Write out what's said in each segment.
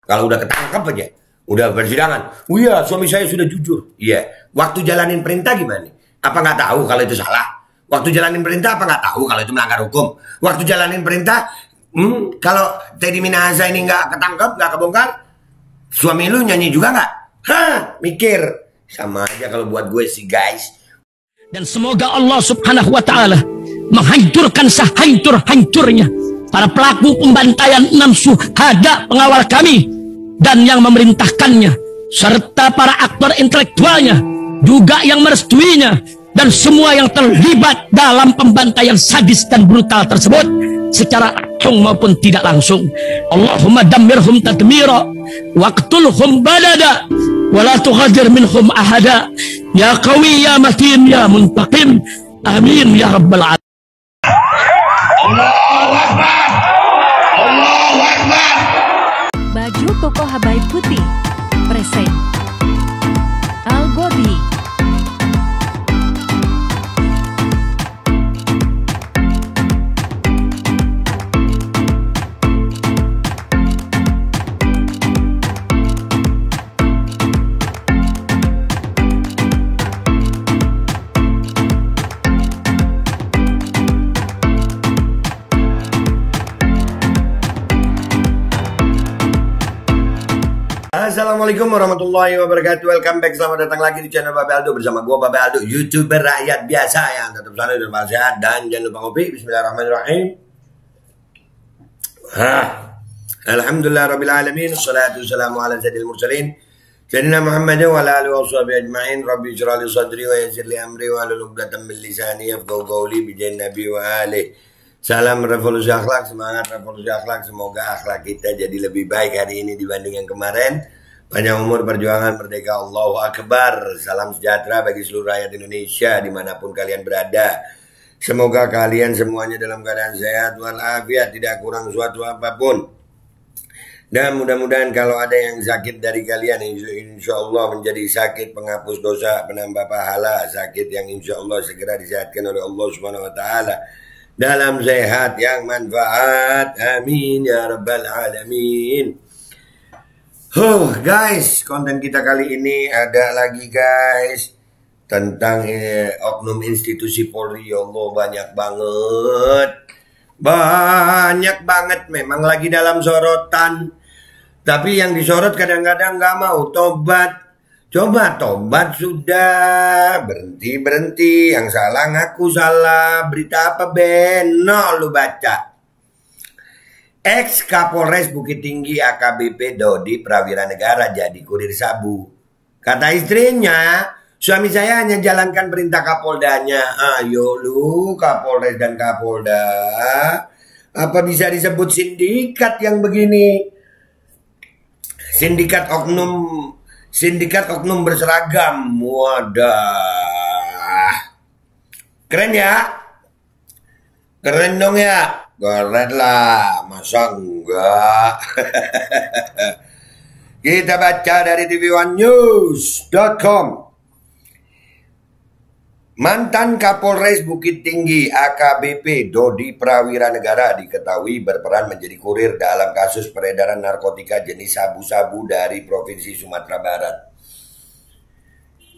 Kalau udah ketangkep aja, udah persidangan. Oh iya, suami saya sudah jujur. Iya. Waktu jalanin perintah gimana? Apa nggak tahu kalau itu salah? Waktu jalanin perintah apa nggak tahu kalau itu melanggar hukum? Waktu jalanin perintah, kalau Teddy Minahasa ini nggak ketangkep, nggak kebongkar, suami lu nyanyi juga nggak? Hah, mikir. Sama aja kalau buat gue sih guys. Dan semoga Allah subhanahu wa ta'ala menghancurkan sehancur-hancurnya para pelaku pembantaian 6 syuhada pengawal kami dan yang memerintahkannya, serta para aktor intelektualnya juga yang merestuinya, dan semua yang terlibat dalam pembantaian sadis dan brutal tersebut secara langsung maupun tidak langsung. Allahumma dammirhum tadmira waqtulhum badada wala tughadir minhum ahada ya qawi ya matin ya muntaqim amin ya rabbal alamin. Allahu Akbar, Allahu Akbar. Baju koko Habaib putih present Al Body. Assalamualaikum warahmatullahi wabarakatuh. Welcome back, selamat datang lagi di channel Babe Aldo bersama gua Babe Aldo, YouTuber rakyat biasa yang tetap selalu dan sehat, dan jangan lupa ngopi. Bismillahirrahmanirrahim. Alhamdulillah rabbil alamin, wassalatu wassalamu ala sayyidil mursalin sayyidina Muhammad wa ala alihi washabihi ajmain. Rabbi ij'al li sadri wa yassir li amri wa hlul 'uqdatam min lisani yafqahu qawli bi nabi wa alihi. Salam revolusi akhlak, semangat revolusi akhlak. Semoga akhlak kita jadi lebih baik hari ini dibanding yang kemarin. Panjang umur, perjuangan, merdeka, Allahu Akbar. Salam sejahtera bagi seluruh rakyat Indonesia dimanapun kalian berada. Semoga kalian semuanya dalam keadaan sehat walafiat, tidak kurang suatu apapun. Dan mudah-mudahan kalau ada yang sakit dari kalian, insya Allah menjadi sakit penghapus dosa, penambah pahala. Sakit yang insya Allah segera disehatkan oleh Allah Subhanahu Wa Taala dalam sehat yang manfaat. Amin ya rabbal alamin. Guys, konten kita kali ini ada lagi guys tentang oknum institusi Polri. Ya Allah, banyak banget memang lagi dalam sorotan. Tapi yang disorot kadang-kadang nggak mau tobat. Coba tobat sudah, berhenti. Yang salah ngaku salah. Berita apa beno lu baca? Ex Kapolres Bukit Tinggi AKBP Dodi Prawira Negara jadi kurir sabu. Kata istrinya, suami saya hanya jalankan perintah Kapoldanya. Ayo lu Kapolres dan Kapolda, apa bisa disebut sindikat yang begini? Sindikat oknum berseragam. Wadah. Keren ya? Keren dong ya? Keren lah. Masa enggak? Kita baca dari tv1news.com. Mantan Kapolres Bukit Tinggi AKBP Dodi Prawira Negara diketahui berperan menjadi kurir dalam kasus peredaran narkotika jenis sabu-sabu dari Provinsi Sumatera Barat.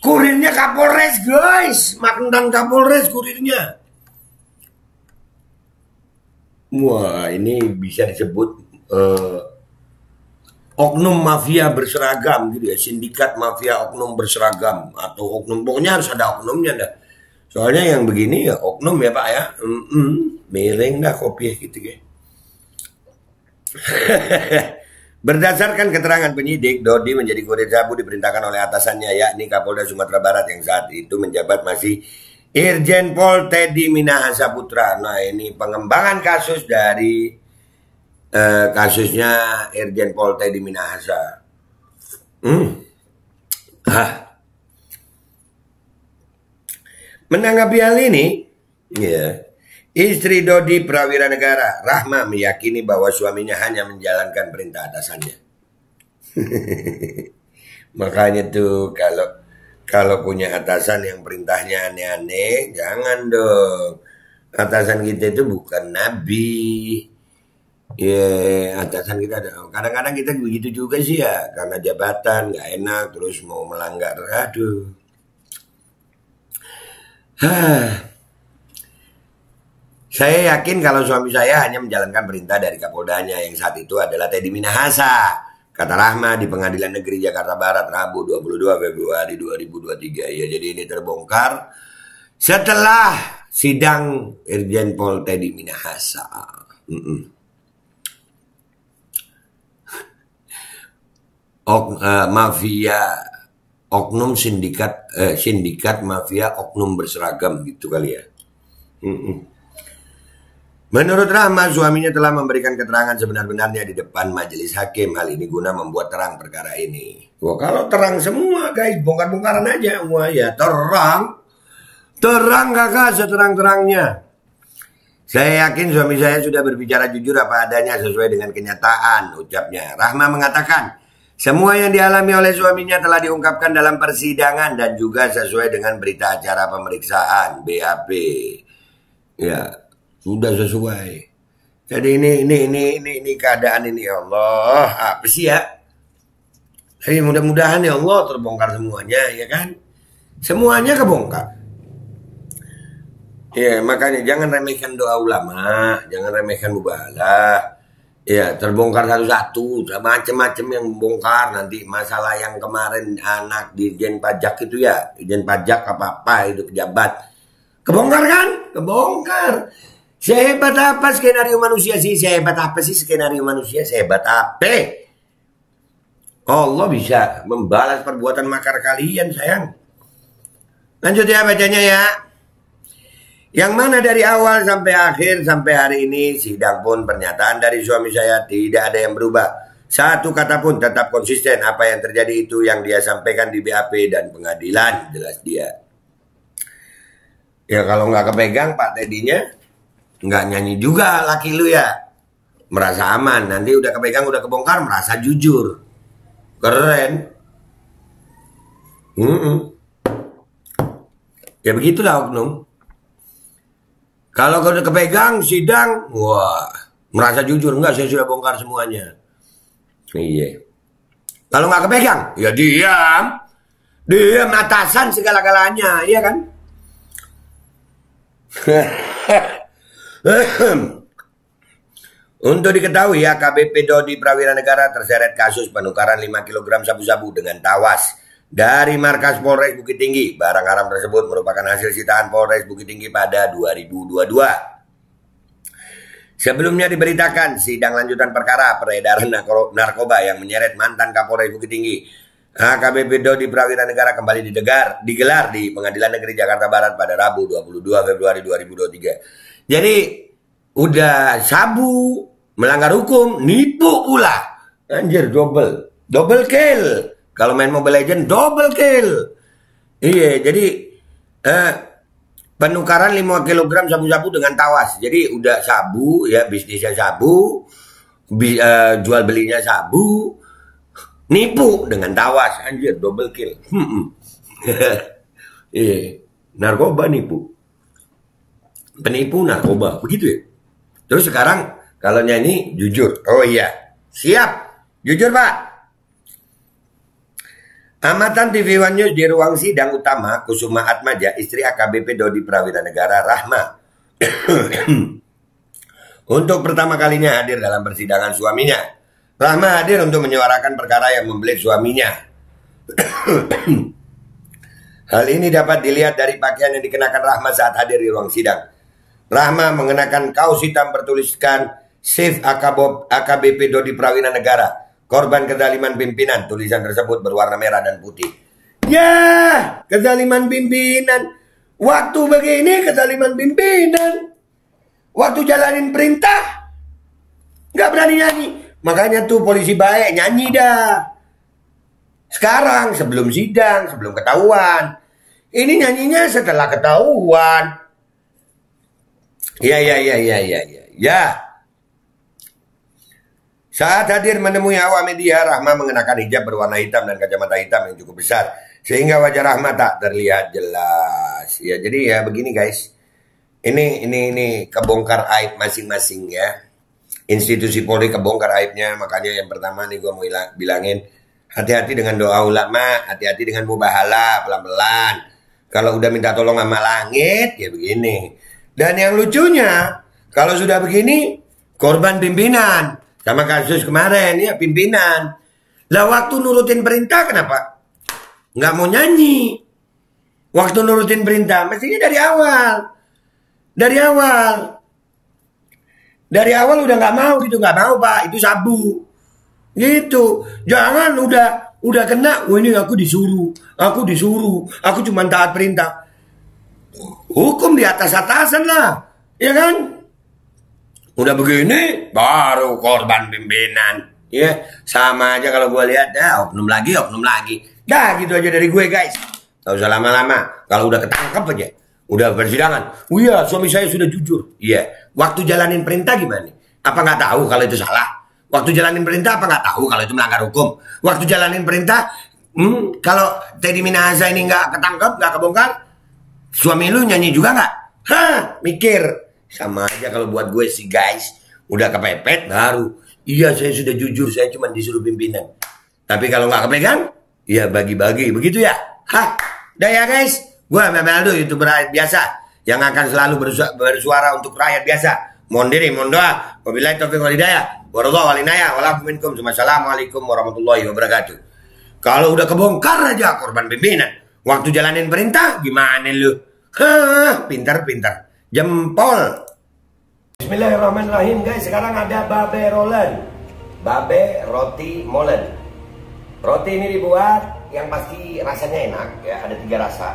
Kurirnya Kapolres guys, mantan Kapolres kurirnya. Wah, ini bisa disebut oknum mafia berseragam gitu ya, sindikat mafia oknum berseragam atau oknum, pokoknya harus ada oknumnya dah. Soalnya yang begini ya oknum ya Pak ya. Miring dah kopi gitu ya. Berdasarkan keterangan penyidik, Dodi menjadi kurir sabu diperintahkan oleh atasannya yakni Kapolda Sumatera Barat yang saat itu menjabat masih Irjen Pol Teddy Minahasa Putra. Nah, ini pengembangan kasus dari kasusnya Irjen Pol Teddy Minahasa. Menanggapi hal ini, ya, istri Dodi Prawira Negara, Rahma, meyakini bahwa suaminya hanya menjalankan perintah atasannya. Makanya tuh kalau punya atasan yang perintahnya aneh-aneh, jangan dong. Atasan kita itu bukan nabi. Ya, atasan kita ada. Kadang-kadang kita begitu juga sih ya, karena jabatan nggak enak, terus mau melanggar. Aduh. Saya yakin kalau suami saya hanya menjalankan perintah dari Kapoldanya yang saat itu adalah Teddy Minahasa, kata Rahma di Pengadilan Negeri Jakarta Barat Rabu 22 Februari 2023. Ya, jadi ini terbongkar setelah sidang Irjen Pol Teddy Minahasa. Mafia oknum sindikat mafia oknum berseragam gitu kali ya. Menurut Rahma, suaminya telah memberikan keterangan sebenar-benarnya di depan majelis hakim. Hal ini guna membuat terang perkara ini. Wah, kalau terang semua guys, bongkar-bongkaran aja. Wah ya terang. Terang kakak, seterang-terangnya. Saya yakin suami saya sudah berbicara jujur apa adanya sesuai dengan kenyataan, ucapnya. Rahma mengatakan, semua yang dialami oleh suaminya telah diungkapkan dalam persidangan dan juga sesuai dengan berita acara pemeriksaan BAP. Ya, sudah sesuai. Jadi ini keadaan ini, ya Allah, apa sih ya? Tapi mudah-mudahan ya Allah terbongkar semuanya, ya kan? Semuanya kebongkar. Ya, makanya jangan remehkan doa ulama, jangan remehkan mubahalah. Ya, terbongkar satu-satu, macam-macam yang bongkar nanti. Masalah yang kemarin anak Dirjen Pajak itu ya, Dirjen Pajak apa-apa itu pejabat. Kebongkar kan? Kebongkar. Sehebat apa skenario manusia sih? Sehebat apa sih skenario manusia? Sehebat apa? Allah bisa membalas perbuatan makar kalian, sayang. Lanjut ya bacanya ya. Yang mana dari awal sampai akhir sampai hari ini sidang pun pernyataan dari suami saya tidak ada yang berubah. Satu kata pun tetap konsisten. Apa yang terjadi itu yang dia sampaikan di BAP dan pengadilan, jelas dia. Ya kalau nggak kepegang Pak Teddy-nya, nggak nyanyi juga laki lu ya. Merasa aman, nanti udah kepegang, udah kebongkar, merasa jujur. Keren. Ya begitulah oknum. Kalau udah kepegang, sidang, wah, merasa jujur. Enggak, saya sudah bongkar semuanya. Iya. Kalau nggak kepegang, ya diam. Diam, atasan segala-galanya, iya kan? Untuk diketahui, AKBP Dodi Prawira Negara terseret kasus penukaran 5 kg sabu-sabu dengan tawas dari markas Polres Bukit Tinggi. Barang haram tersebut merupakan hasil sitaan Polres Bukit Tinggi pada 2022. Sebelumnya diberitakan sidang lanjutan perkara peredaran narkoba yang menyeret mantan Kapolres Bukit Tinggi. AKBP Dodi Prawira Negara kembali digelar di Pengadilan Negeri Jakarta Barat pada Rabu 22 Februari 2023. Jadi udah sabu, melanggar hukum, nipu pula. Anjir, double kill. Kalau main Mobile Legends, double kill. Iya, jadi penukaran 5 kg sabu-sabu dengan tawas. Jadi udah sabu, ya bisnisnya sabu, jual belinya sabu, nipu dengan tawas. Anjir, double kill. Iya, narkoba nipu. Penipu narkoba, begitu ya. Terus sekarang kalau nyanyi jujur. Oh iya, siap. Jujur Pak. Amatan TV One News di ruang sidang utama Kusuma Atmaja, istri AKBP Dodi Prawira Negara Rahma. Untuk pertama kalinya hadir dalam persidangan suaminya. Rahma hadir untuk menyuarakan perkara yang membelit suaminya. Hal ini dapat dilihat dari pakaian yang dikenakan Rahma saat hadir di ruang sidang. Rahma mengenakan kaos hitam bertuliskan Save AKBP Dodi Prawira Negara. Korban kezaliman pimpinan. Tulisan tersebut berwarna merah dan putih. Ya, kezaliman pimpinan. Waktu begini kezaliman pimpinan. Waktu jalanin perintah, nggak berani nyanyi. Makanya tuh polisi baik nyanyi dah. Sekarang sebelum sidang, sebelum ketahuan. Ini nyanyinya setelah ketahuan. Ya. Saat hadir menemui awak media, Rahma mengenakan hijab berwarna hitam dan kacamata hitam yang cukup besar. Sehingga wajah Rahma tak terlihat jelas. Ya, jadi ya begini guys. Ini kebongkar aib masing-masing ya. institusi Polri kebongkar aibnya. Makanya yang pertama nih gue mau bilangin, hati-hati dengan doa ulama, hati-hati dengan mubahala, pelan-pelan. Kalau udah minta tolong sama langit, ya begini. Dan yang lucunya, kalau sudah begini, korban pimpinan. Sama kasus kemarin, ya pimpinan. Lah waktu nurutin perintah kenapa? Nggak mau nyanyi. Waktu nurutin perintah, mestinya dari awal. Dari awal udah nggak mau gitu, nggak mau Pak, itu sabu. Gitu. Jangan udah kena, ini aku disuruh, aku cuma taat perintah. Hukum di atas-atasan lah, ya kan? Udah begini, baru korban pimpinan. Ya, sama aja kalau gue lihat, oknum lagi. Dah gitu aja dari gue guys. Gak usah lama-lama. Kalau udah ketangkep aja, udah persidangan. Oh iya, suami saya sudah jujur. Iya. Waktu jalanin perintah gimana? Apa nggak tahu kalau itu salah? Waktu jalanin perintah apa nggak tahu kalau itu melanggar hukum? Waktu jalanin perintah, kalau Teddy Minahasa ini nggak ketangkep, nggak kebongkar, suami lu nyanyi juga nggak? Hah, mikir. Sama aja kalau buat gue sih guys. Udah kepepet baru. Iya saya sudah jujur, saya cuma disuruh pimpinan. Tapi kalau nggak kepegang, ya bagi-bagi. Begitu ya? Hah, dah ya guys. Gue Mbak Aldo, YouTuber rakyat biasa. Yang akan selalu bersuara untuk rakyat biasa. Mohon diri, mohon doa. Wabillahi taufiq wal hidayah. Warahmatullahi wabarakatuh. Walaupun minkum. Assalamualaikum warahmatullahi wabarakatuh. Kalau udah kebongkar aja korban pimpinan. Waktu jalanin perintah, gimana lu? Hah, pintar. Jempol. Bismillahirrahmanirrahim guys. Sekarang ada babe rolen. Babe roti molen. Roti ini dibuat yang pasti rasanya enak ya. Ada 3 rasa.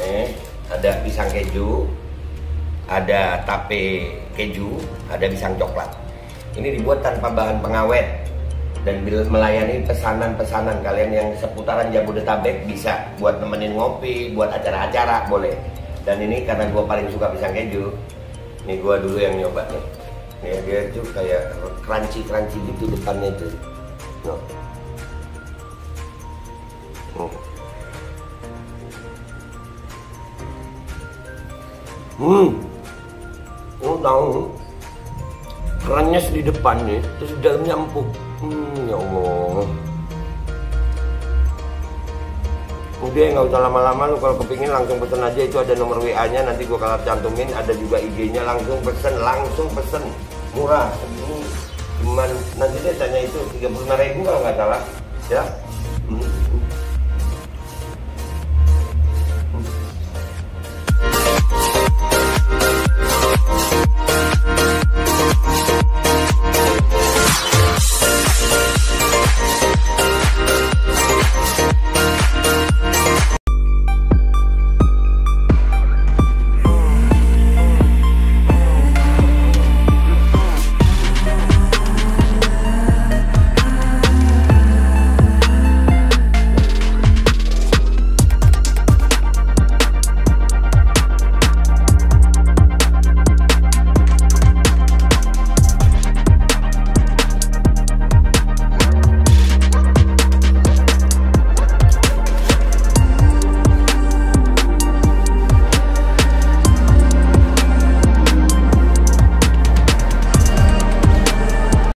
Nih, ada pisang keju, ada tape keju, ada pisang coklat. Ini dibuat tanpa bahan pengawet dan melayani pesanan-pesanan kalian yang seputaran Jabodetabek, bisa buat nemenin ngopi, buat acara-acara boleh. Dan ini karena gue paling suka pisang keju, ini gue dulu yang nyoba nih. Nih dia tuh kayak crunchy gitu depannya tuh. Tahu kerennya di depannya, terus dalamnya empuk. Ya Allah. Udah nggak usah lama-lama, lu kalau kepingin langsung pesen aja, itu ada nomor WA-nya, nanti gua kalau cantumin, ada juga IG-nya, langsung pesen, murah. Ini cuman nanti deh tanya itu 35.000 kalau nggak salah, ya.